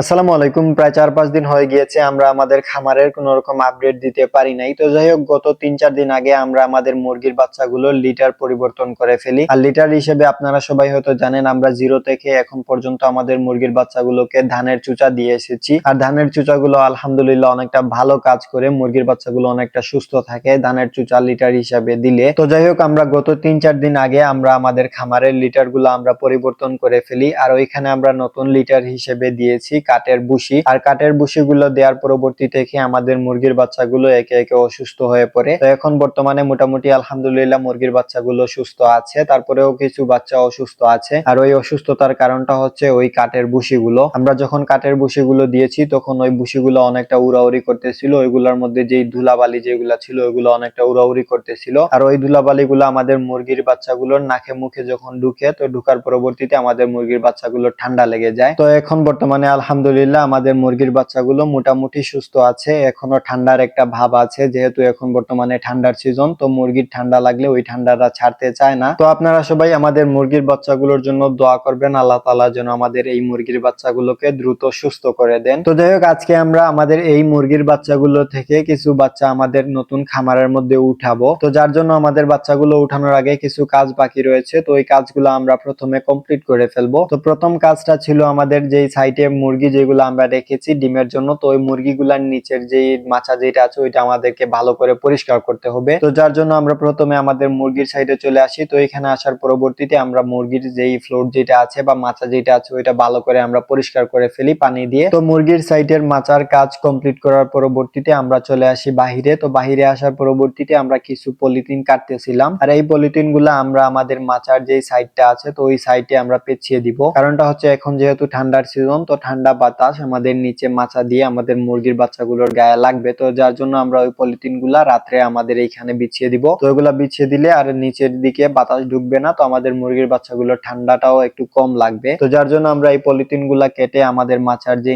আসসালামু আলাইকুম। প্রায় ৪-৫ দিন হয়ে গিয়েছে আমরা আমাদের খামারের কোন রকম আপডেট দিতে পারি নাই। তো যাই হোক, গত ৩-৪ দিন আগে আমরা আমাদের মুরগির বাচ্চাগুলোর লিটার পরিবর্তন করে ফেলি। আর লিটার হিসেবে আপনারা সবাই হয়তো জানেন, আমরা 0 থেকে এখন পর্যন্ত আমাদের মুরগির বাচ্চাগুলোকে ধানের চুচা দিয়ে এসেছি। আর ধানের চুচাগুলো আলহামদুলিল্লাহ অনেকটা ভালো কাজ করে, মুরগির বাচ্চাগুলো অনেকটা সুস্থ থাকে ধানের চুচা লিটার হিসাবে দিলে। তো যাই হোক, আমরা গত ৩-৪ দিন আগে আমরা আমাদের খামারের লিটারগুলো আমরা পরিবর্তন করে ফেলি। আর ওইখানে আমরা নতুন লিটার হিসেবে দিয়েছি কাঠের বুশি। আর কাঠের বুশিগুলো দেওয়ার পরবর্তী থেকে আমাদের মুরগির বাচ্চাগুলো একে একে অসুস্থ হয়ে পড়ে। তো এখন বর্তমানে মোটামুটি আলহামদুলিল্লাহ মুরগির বাচ্চাগুলো সুস্থ আছে, তারপরেও কিছু বাচ্চা অসুস্থ আছে। আর ওই অসুস্থতার কারণটা হচ্ছে ওই কাঠের বুশিগুলো। আমরা যখন কাঠের বুশিগুলো দিয়েছি তখন ওই বুশিগুলো অনেকটা উড়াউড়ি করতেছিল, ওইগুলোর মধ্যে যেই ধুলাবালি যেগুলা ছিল ওইগুলো অনেকটা উড়াউড়ি করতেছিল। আর ওই ধুলাবালিগুলো আমাদের মুরগির বাচ্চাগুলোর নাকে মুখে যখন ঢুকে, তো ঢুকার পরবর্তীতে আমাদের মুরগির বাচ্চাগুলো ঠান্ডা লেগে যায়। তো এখন বর্তমানে আলহামদুলিল্লাহ আমাদের মুরগির বাচ্চাগুলো মোটামুটি সুস্থ আছে। এখনো ঠান্ডার একটা ভাব আছে, যেহেতু এখন বর্তমানে ঠান্ডার সিজন, তো মুরগির ঠান্ডা লাগলে ওই ঠান্ডাটা ছাড়তে চায় না। তো আপনারা সবাই আমাদের মুরগির বাচ্চাগুলোর জন্য দোয়া করবেন, আল্লাহ তাআলা যেন আমাদের এই মুরগির বাচ্চাগুলোকে দ্রুত সুস্থ করে দেন। তো যাই হোক, আজকে আমরা আমাদের এই মুরগির বাচ্চাগুলো থেকে কিছু বাচ্চা আমাদের নতুন খামারের মধ্যে উঠাবো। তো যার জন্য আমাদের বাচ্চাগুলো উঠানোর আগে কিছু কাজ বাকি রয়েছে, তো ওই কাজগুলো আমরা প্রথমে কমপ্লিট করে ফেলবো। তো প্রথম কাজটা ছিল আমাদের যেই সাইটে মুরগি যেগুলো আমরা রেখেছি ডিমের জন্য, তো ওই মুরগিগুলার নিচের যে মাচা যেটা আছে ওইটা আমাদেরকে ভালো করে পরিষ্কার করতে হবে। তো যার জন্য আমরা প্রথমে আমাদের মুরগির সাইডে চলে আসি। তো এখানে আসার পরবর্তীতে আমরা মুরগির যেই ফ্লোর যেটা আছে বা মাচা যেটা আছে ওইটা ভালো করে আমরা পরিষ্কার করে ফেলি পানি দিয়ে। তো মুরগির সাইডের মাচার কাজ কমপ্লিট করার পরবর্তীতে আমরা চলে আসি বাহিরে। তো বাহিরে আসার পরবর্তীতে আমরা কিছু পলিথিন কাটতেছিলাম। আর এই পলিথিন গুলা আমরা আমাদের মাচার যেই সাইডটা আছে তো ওই সাইডে আমরা পেঁচিয়ে দিব। কারণটা হচ্ছে এখন যেহেতু ঠান্ডার সিজন, তো ঠান্ডা বাতাস আমাদের নিচে মাচা দিয়ে আমাদের মুরগির বাচ্চাগুলোর গায়ে লাগবে। তো যার জন্য আমরা ওই পলিথিন গুলা রাত্রে আমাদের এইখানে বিছিয়ে দিব। তো ওইগুলা বিছিয়ে দিলে আর নিচের দিকে বাতাস ঢুকবে না, তো আমাদের মুরগির বাচ্চাগুলোর ঠান্ডাটাও একটু কম লাগবে। তো যার জন্য আমরা এই পলিথিন গুলা কেটে আমাদের মাচার যে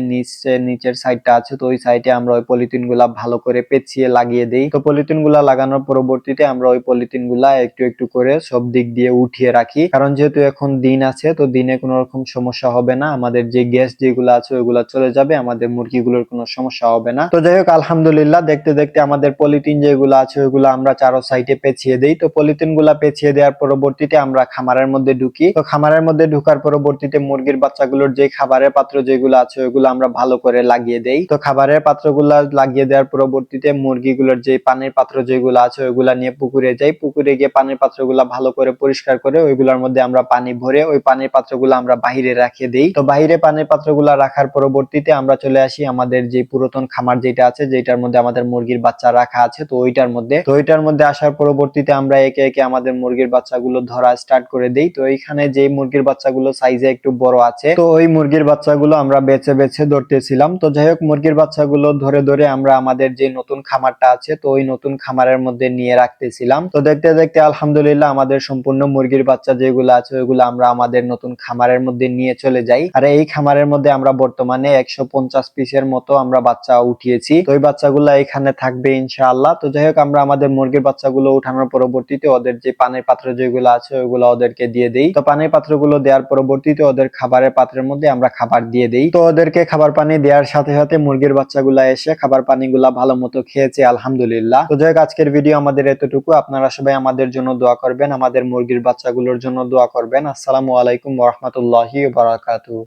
নিচের সাইডটা আছে তো ওই সাইডে আমরা ওই পলিথিন গুলা ভালো করে পেঁচিয়ে লাগিয়ে দেই। তো পলিথিন গুলা লাগানোর পরবর্তীতে আমরা ওই পলিথিন গুলা একটু একটু করে সব দিক দিয়ে উঠিয়ে রাখি, কারণ যেহেতু এখন দিন আছে তো দিনে কোনো রকম সমস্যা হবে না, আমাদের যে গ্যাস যেগুলো আছে ওইগুলা চলে যাবে, আমাদের মুরগিগুলোর কোনো সমস্যা হবে না। তো যাই হোক, আলহামদুলিল্লাহ দেখতে দেখতে আমাদের পলিথিন যেগুলো আছে ওইগুলো আমরা চারো সাইডে পেঁচিয়ে দেই। তো পলিথিন গুলা পেঁচিয়ে দেওয়ার পরবর্তীতে আমরা খামারের মধ্যে ঢুকি। তো খামারের মধ্যে ঢুকার পরবর্তীতে মুরগির বাচ্চাগুলোর যে খাবারের পাত্র যেগুলো আছে ওইগুলো আমরা ভালো করে লাগিয়ে দেই। তো খাবারের পাত্রগুলা লাগিয়ে দেওয়ার পরবর্তীতে মুরগিগুলোর যে পানির পাত্র যেগুলো আছে ওইগুলা নিয়ে পুকুরে যাই। পুকুরে গিয়ে পানির পাত্রগুলা ভালো করে পরিষ্কার করে ওইগুলোর মধ্যে আমরা পানি ভরে ওই পানির পাত্রগুলো আমরা বাহিরে রেখে দেই। তো বাহিরে পানির পাত্রগুলা রাখার পরবর্তীতে আমরা চলে আসি আমাদের যে পুরাতন খামার যেটা আছে, যেটার মধ্যে আমাদের মুরগির বাচ্চা রাখা আছে, তো ওইটার মধ্যে আসার পরবর্তীতে আমরা একে একে আমাদের মুরগির বাচ্চাগুলো ধরা স্টার্ট করে দেই। তো এইখানে যে মুরগির বাচ্চাগুলো সাইজে একটু বড় আছে, তো ওই মুরগির বাচ্চাগুলো আমরা বেছে বেছে ধরতেছিলাম। তো যাই হোক, মুরগির বাচ্চাগুলো ধরে ধরে আমরা আমাদের যে নতুন খামারটা আছে তো ওই নতুন খামারের মধ্যে নিয়ে রাখতেছিলাম। তো দেখতে দেখতে আলহামদুলিল্লাহ আমাদের সম্পূর্ণ মুরগির বাচ্চা যেগুলো আছে ওইগুলো আমরা আমাদের নতুন খামারের মধ্যে নিয়ে চলে যাই। আর এই খামারের মধ্যে আমরা বর্তমানে 150 পিসের মতো আমরা বাচ্চা উঠিয়েছি। তো ওই বাচ্চাগুলো এখানে থাকবে ইনশাআল্লাহ। তো যাই হোক, আমরা আমাদের মুরগির বাচ্চাগুলো উঠানোর পরবর্তীতে ওদের যে পানির পাত্র যেগুলো আছে ওইগুলো ওদেরকে দিয়ে দেই। তো পানির পাত্রগুলো দেওয়ার পরবর্তীতে ওদের খাবারের পাত্রের মধ্যে আমরা খাবার দিয়ে দেই। তো ওদেরকে খাবার পানি দেওয়ার সাথে সাথে মুরগির বাচ্চাগুলা এসে খাবার পানিগুলা ভালো মতো খেয়েছে আলহামদুলিল্লাহ। তো যাই হোক, আজকের ভিডিও আমাদের এতটুকু। আপনারা সবাই আমাদের জন্য দোয়া করবেন, আমাদের মুরগির বাচ্চাগুলোর জন্য দোয়া করবেন। আসসালামু আলাইকুম ওয়া রাহমাতুল্লাহি ওয়া বারাকাতুহু।